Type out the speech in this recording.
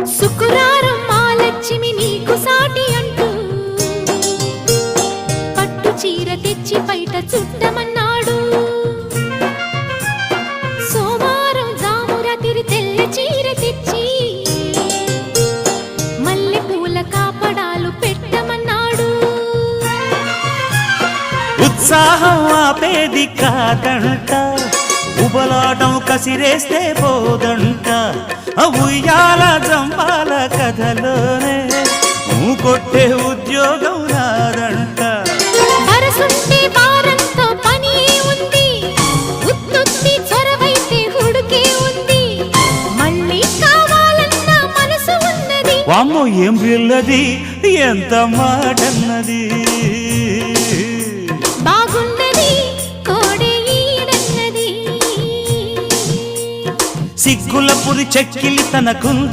శుక్రారం మా లక్ష్మి నీకు సాటి అంటూ పట్టు చీర తెచ్చి బయట చుట్టమన్నాడు. సోమవారం జామురాతిరి తెల్ల చీర తెచ్చి మల్లె పూల కాపడాలు పెట్టమన్నాడు. ఉత్సాహం ఆపేది కాదంట, ఉబలాటం కసిరేస్తే పోదంట. ఉయ్యాల జంపాల కథలోనే కొట్టే ఉద్యోగం నాదంట. వరసుంటే వారంతో పని ఉంది, ఉత్తుత్తి చొరవైతే హుడుకే ఉంది. మళ్ళీ కావాలన్న మనసు ఉన్నది. వామ్మో ఏం పిల్లది, ఎంత మాటన్నది. బాగున్నది కోడే ఈడన్నది. సిగ్గుల పురి చెక్కిలి తనకుంది.